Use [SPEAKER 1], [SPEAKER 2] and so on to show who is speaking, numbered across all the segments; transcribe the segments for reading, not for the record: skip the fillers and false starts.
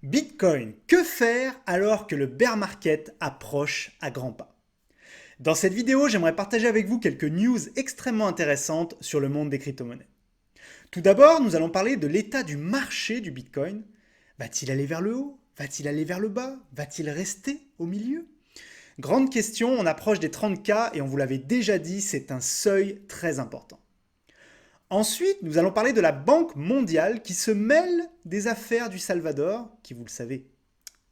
[SPEAKER 1] Bitcoin, que faire alors que le bear market approche à grands pas? Dans cette vidéo, j'aimerais partager avec vous quelques news extrêmement intéressantes sur le monde des crypto-monnaies. Tout d'abord, nous allons parler de l'état du marché du Bitcoin. Va-t-il aller vers le haut? Va-t-il aller vers le bas? Va-t-il rester au milieu? Grande question, on approche des 30K et on vous l'avait déjà dit, c'est un seuil très important. Ensuite, nous allons parler de la Banque mondiale qui se mêle des affaires du Salvador, qui, vous le savez,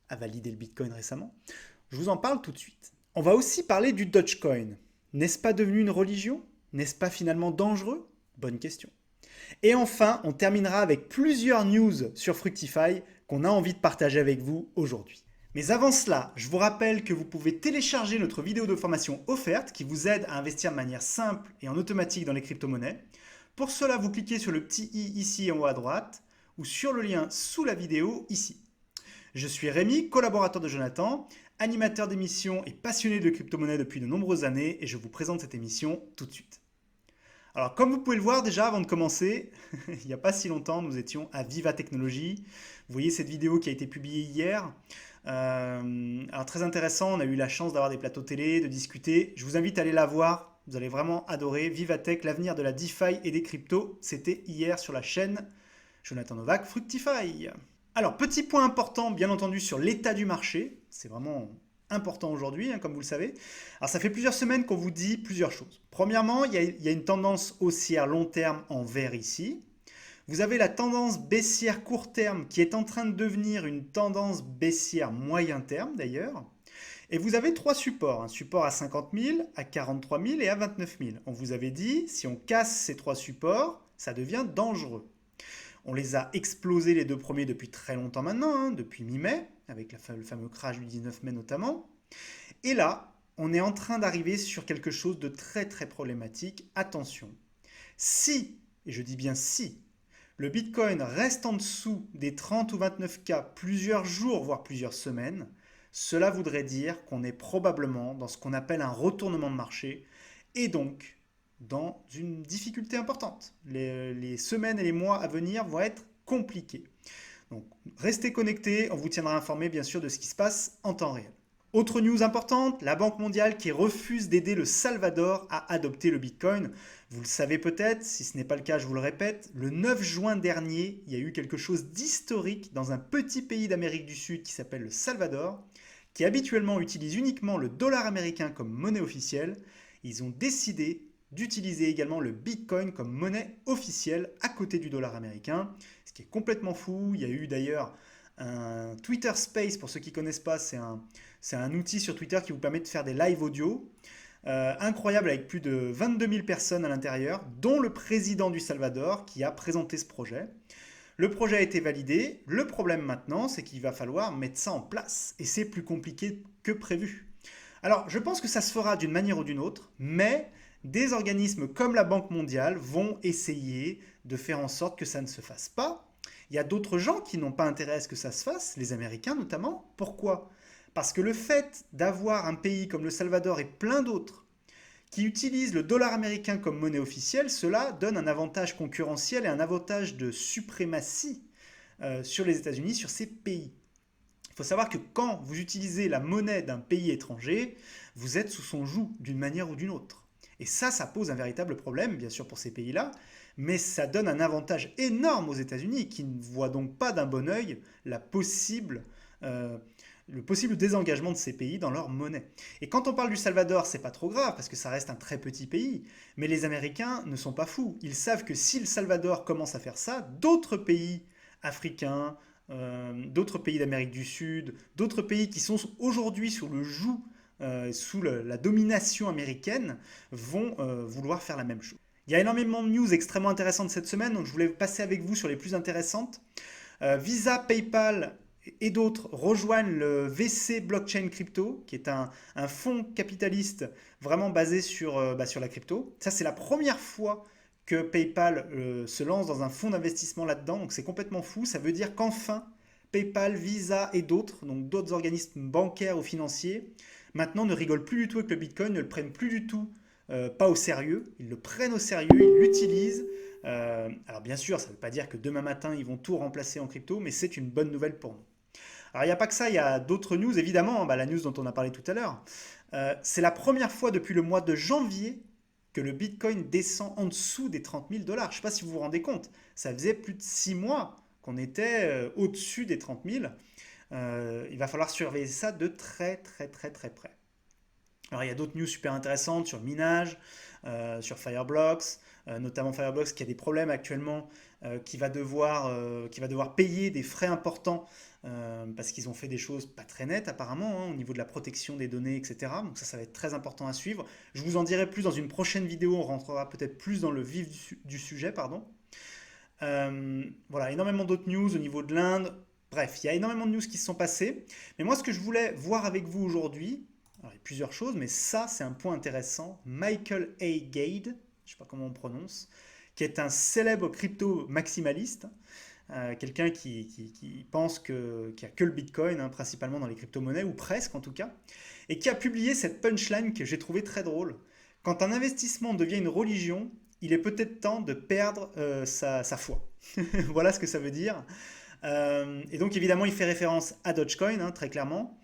[SPEAKER 1] a validé le Bitcoin récemment. Je vous en parle tout de suite. On va aussi parler du Dogecoin. N'est-ce pas devenu une religion? N'est-ce pas finalement dangereux? Bonne question. Et enfin, on terminera avec plusieurs news sur Fructify qu'on a envie de partager avec vous aujourd'hui. Mais avant cela, je vous rappelle que vous pouvez télécharger notre vidéo de formation offerte qui vous aide à investir de manière simple et en automatique dans les crypto-monnaies. Pour cela, vous cliquez sur le petit i ici en haut à droite ou sur le lien sous la vidéo ici. Je suis Rémi, collaborateur de Jonathan, animateur d'émission et passionné de crypto-monnaies depuis de nombreuses années et je vous présente cette émission tout de suite. Alors comme vous pouvez le voir déjà avant de commencer, il n'y a pas si longtemps nous étions à Viva Technologies. Vous voyez cette vidéo qui a été publiée hier. Alors très intéressant, on a eu la chance d'avoir des plateaux télé, de discuter. Je vous invite à aller la voir, vous allez vraiment adorer. Vivatech, l'avenir de la DeFi et des cryptos, c'était hier sur la chaîne Jonathan Novak Fructify. Alors, petit point important, bien entendu, sur l'état du marché. C'est vraiment important aujourd'hui, comme vous le savez. Alors, ça fait plusieurs semaines qu'on vous dit plusieurs choses. Premièrement, il y a une tendance haussière long terme en vert ici. Vous avez la tendance baissière court terme qui est en train de devenir une tendance baissière moyen terme d'ailleurs. Et vous avez trois supports, un support à 50 000, à 43 000 et à 29 000. On vous avait dit, si on casse ces trois supports, ça devient dangereux. On les a explosés les deux premiers depuis très longtemps maintenant, depuis mi-mai, avec le fameux crash du 19 mai notamment. Et là, on est en train d'arriver sur quelque chose de très très problématique. Attention, si, et je dis bien si, le Bitcoin reste en dessous des 30 ou 29K plusieurs jours, voire plusieurs semaines, cela voudrait dire qu'on est probablement dans ce qu'on appelle un retournement de marché et donc dans une difficulté importante. Les semaines et les mois à venir vont être compliqués. Donc restez connectés, on vous tiendra informé bien sûr de ce qui se passe en temps réel. Autre news importante, la Banque mondiale qui refuse d'aider le Salvador à adopter le Bitcoin. Vous le savez peut-être, si ce n'est pas le cas, je vous le répète, le 9 juin dernier, il y a eu quelque chose d'historique dans un petit pays d'Amérique du Sud qui s'appelle le Salvador, qui habituellement utilise uniquement le dollar américain comme monnaie officielle. Ils ont décidé d'utiliser également le Bitcoin comme monnaie officielle à côté du dollar américain, ce qui est complètement fou. Il y a eu d'ailleurs un Twitter Space, pour ceux qui ne connaissent pas, c'est un outil sur Twitter qui vous permet de faire des live audio. Incroyable avec plus de 22 000 personnes à l'intérieur, dont le président du Salvador qui a présenté ce projet. Le projet a été validé. Le problème maintenant, c'est qu'il va falloir mettre ça en place. Et c'est plus compliqué que prévu. Alors, je pense que ça se fera d'une manière ou d'une autre, mais des organismes comme la Banque mondiale vont essayer de faire en sorte que ça ne se fasse pas. Il y a d'autres gens qui n'ont pas intérêt à ce que ça se fasse, les Américains notamment. Pourquoi? Parce que le fait d'avoir un pays comme le Salvador et plein d'autres qui utilisent le dollar américain comme monnaie officielle, cela donne un avantage concurrentiel et un avantage de suprématie sur les États-Unis, sur ces pays. Il faut savoir que quand vous utilisez la monnaie d'un pays étranger, vous êtes sous son joug d'une manière ou d'une autre. Et ça pose un véritable problème, bien sûr, pour ces pays-là, mais ça donne un avantage énorme aux États-Unis qui ne voient donc pas d'un bon œil le possible désengagement de ces pays dans leur monnaie. Et quand on parle du Salvador, c'est pas trop grave parce que ça reste un très petit pays, mais les Américains ne sont pas fous. Ils savent que si le Salvador commence à faire ça, d'autres pays africains, d'autres pays d'Amérique du Sud, d'autres pays qui sont aujourd'hui sous le joug, sous la domination américaine, vont vouloir faire la même chose. Il y a énormément de news extrêmement intéressantes cette semaine, donc je voulais passer avec vous sur les plus intéressantes. Visa, PayPal et d'autres rejoignent le VC Blockchain Crypto, qui est un fonds capitaliste vraiment basé sur la crypto. Ça, c'est la première fois que PayPal se lance dans un fonds d'investissement là-dedans, donc c'est complètement fou. Ça veut dire qu'enfin, PayPal, Visa et d'autres, donc d'autres organismes bancaires ou financiers, maintenant ne rigolent plus du tout avec le Bitcoin, ne le prennent plus du tout pas au sérieux. Ils le prennent au sérieux, ils l'utilisent. Alors bien sûr, ça ne veut pas dire que demain matin, ils vont tout remplacer en crypto, mais c'est une bonne nouvelle pour nous. Alors il n'y a pas que ça, il y a d'autres news, évidemment, la news dont on a parlé tout à l'heure. C'est la première fois depuis le mois de janvier que le Bitcoin descend en dessous des 30 000 dollars. Je ne sais pas si vous vous rendez compte, ça faisait plus de 6 mois qu'on était au-dessus des 30 000. Il va falloir surveiller ça de très très très très près. Alors il y a d'autres news super intéressantes sur le minage, sur Fireblocks, notamment Fireblocks qui a des problèmes actuellement, qui va devoir payer des frais importants parce qu'ils ont fait des choses pas très nettes apparemment au niveau de la protection des données, etc. Donc ça va être très important à suivre. Je vous en dirai plus dans une prochaine vidéo, on rentrera peut-être plus dans le vif du sujet, pardon. Voilà, énormément d'autres news au niveau de l'Inde. Bref, il y a énormément de news qui se sont passées. Mais moi, ce que je voulais voir avec vous aujourd'hui, alors, il y a plusieurs choses, mais ça, c'est un point intéressant. Michael A. Gade, je ne sais pas comment on prononce, qui est un célèbre crypto-maximaliste, quelqu'un qui pense qu'il n'y a que le Bitcoin, principalement dans les crypto-monnaies, ou presque en tout cas, et qui a publié cette punchline que j'ai trouvée très drôle. Quand un investissement devient une religion, il est peut-être temps de perdre sa foi. Voilà ce que ça veut dire. Et donc évidemment, il fait référence à Dogecoin, très clairement,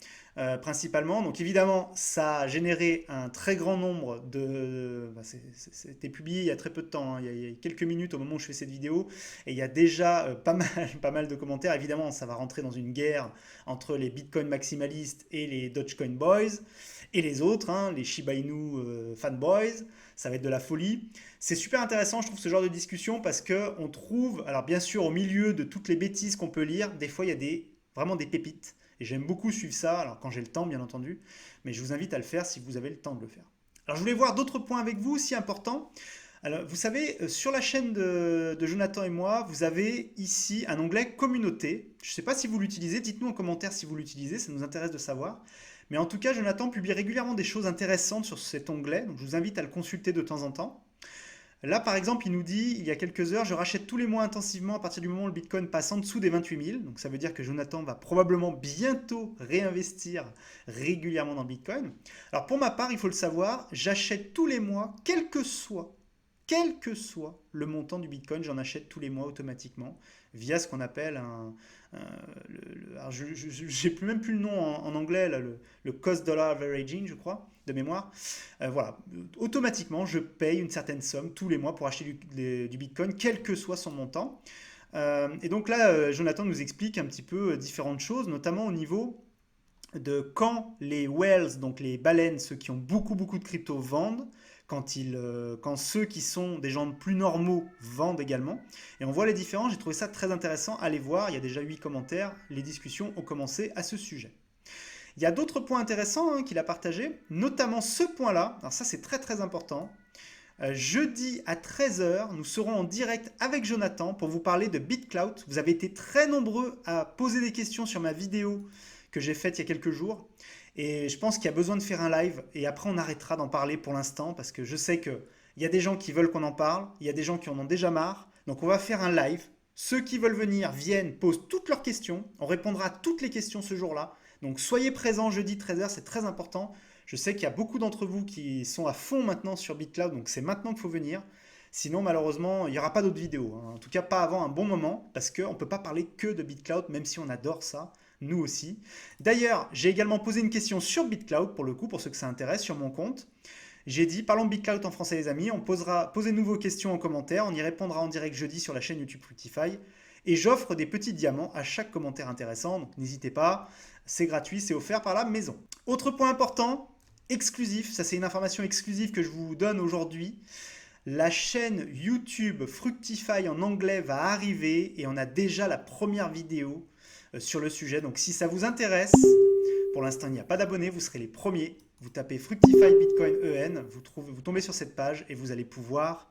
[SPEAKER 1] principalement. Donc évidemment, ça a généré un très grand nombre de... C'était publié il y a très peu de temps, il y a quelques minutes au moment où je fais cette vidéo, et il y a déjà pas mal de commentaires. Évidemment, ça va rentrer dans une guerre entre les Bitcoin maximalistes et les Dogecoin boys, et les autres, les Shiba Inu fanboys. Ça va être de la folie. C'est super intéressant, je trouve, ce genre de discussion parce qu'on trouve, alors bien sûr, au milieu de toutes les bêtises qu'on peut lire, des fois, il y a vraiment des pépites. Et j'aime beaucoup suivre ça, alors quand j'ai le temps, bien entendu, mais je vous invite à le faire si vous avez le temps de le faire. Alors, je voulais voir d'autres points avec vous aussi importants. Alors, vous savez, sur la chaîne de Jonathan et moi, vous avez ici un onglet communauté. Je ne sais pas si vous l'utilisez, dites-nous en commentaire si vous l'utilisez, ça nous intéresse de savoir. Mais en tout cas, Jonathan publie régulièrement des choses intéressantes sur cet onglet, donc je vous invite à le consulter de temps en temps. Là, par exemple, il nous dit, il y a quelques heures, je rachète tous les mois intensivement à partir du moment où le Bitcoin passe en dessous des 28 000. Donc ça veut dire que Jonathan va probablement bientôt réinvestir régulièrement dans le Bitcoin. Alors pour ma part, il faut le savoir, j'achète tous les mois, quel que soit le montant du Bitcoin, j'en achète tous les mois automatiquement via ce qu'on appelle alors j'ai plus même plus le nom en anglais, là, le cost dollar averaging, je crois, de mémoire. Voilà, automatiquement, je paye une certaine somme tous les mois pour acheter du Bitcoin, quel que soit son montant. Et donc là, Jonathan nous explique un petit peu différentes choses, notamment au niveau de quand les whales, donc les baleines, ceux qui ont beaucoup de crypto vendent, quand ceux qui sont des gens plus normaux vendent également. Et on voit les différences, j'ai trouvé ça très intéressant. Allez voir, il y a déjà 8 commentaires, les discussions ont commencé à ce sujet. Il y a d'autres points intéressants qu'il a partagés, notamment ce point-là, alors ça c'est très très important. Jeudi à 13 h, nous serons en direct avec Jonathan pour vous parler de BitClout. Vous avez été très nombreux à poser des questions sur ma vidéo que j'ai faite il y a quelques jours. Et je pense qu'il y a besoin de faire un live et après on arrêtera d'en parler pour l'instant parce que je sais qu'il y a des gens qui veulent qu'on en parle, il y a des gens qui en ont déjà marre. Donc on va faire un live. Ceux qui veulent venir viennent, posent toutes leurs questions. On répondra à toutes les questions ce jour-là. Donc soyez présents jeudi 13 h, c'est très important. Je sais qu'il y a beaucoup d'entre vous qui sont à fond maintenant sur BitClout, donc c'est maintenant qu'il faut venir. Sinon, malheureusement, il n'y aura pas d'autres vidéos. En tout cas, pas avant un bon moment, parce qu'on ne peut pas parler que de BitClout, même si on adore ça, nous aussi. D'ailleurs, j'ai également posé une question sur BitClout, pour le coup, pour ceux que ça intéresse, sur mon compte. J'ai dit, parlons de BitClout en français les amis, posez-nous vos questions en commentaire, on y répondra en direct jeudi sur la chaîne YouTube Fructify. Et j'offre des petits diamants à chaque commentaire intéressant, donc n'hésitez pas, c'est gratuit, c'est offert par la maison. Autre point important, exclusif, ça c'est une information exclusive que je vous donne aujourd'hui. La chaîne YouTube Fructify en anglais va arriver et on a déjà la première vidéo sur le sujet. Donc si ça vous intéresse, pour l'instant il n'y a pas d'abonnés, vous serez les premiers. Vous tapez Fructify Bitcoin EN, vous tombez sur cette page et vous allez pouvoir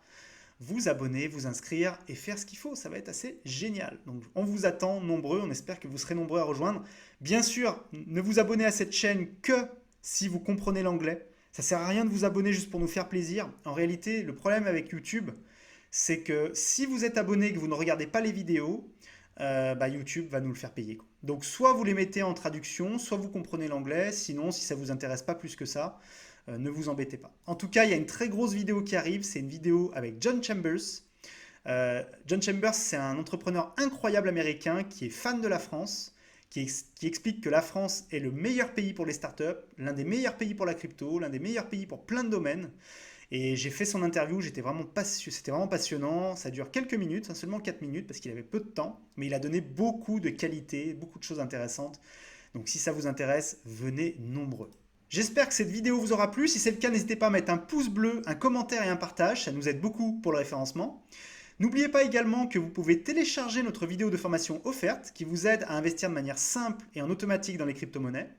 [SPEAKER 1] vous abonner, vous inscrire et faire ce qu'il faut. Ça va être assez génial. Donc on vous attend nombreux, on espère que vous serez nombreux à rejoindre. Bien sûr, ne vous abonnez à cette chaîne que si vous comprenez l'anglais. Ça ne sert à rien de vous abonner juste pour nous faire plaisir. En réalité, le problème avec YouTube, c'est que si vous êtes abonné et que vous ne regardez pas les vidéos, YouTube va nous le faire payer. Donc soit vous les mettez en traduction, soit vous comprenez l'anglais. Sinon, si ça ne vous intéresse pas plus que ça, ne vous embêtez pas. En tout cas, il y a une très grosse vidéo qui arrive. C'est une vidéo avec John Chambers. John Chambers, c'est un entrepreneur incroyable américain qui est fan de la France, qui explique que la France est le meilleur pays pour les startups, l'un des meilleurs pays pour la crypto, l'un des meilleurs pays pour plein de domaines. Et j'ai fait son interview, c'était vraiment passionnant. Ça dure quelques minutes, hein, seulement 4 minutes, parce qu'il avait peu de temps, mais il a donné beaucoup de qualités, beaucoup de choses intéressantes. Donc si ça vous intéresse, venez nombreux. J'espère que cette vidéo vous aura plu. Si c'est le cas, n'hésitez pas à mettre un pouce bleu, un commentaire et un partage. Ça nous aide beaucoup pour le référencement. N'oubliez pas également que vous pouvez télécharger notre vidéo de formation offerte qui vous aide à investir de manière simple et en automatique dans les crypto-monnaies.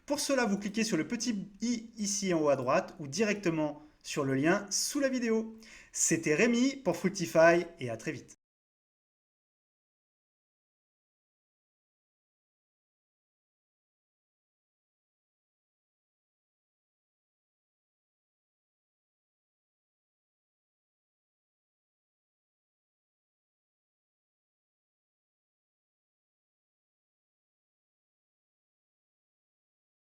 [SPEAKER 1] Pour cela, vous cliquez sur le petit i ici en haut à droite ou directement sur le lien sous la vidéo. C'était Rémi pour Fructify et à très vite.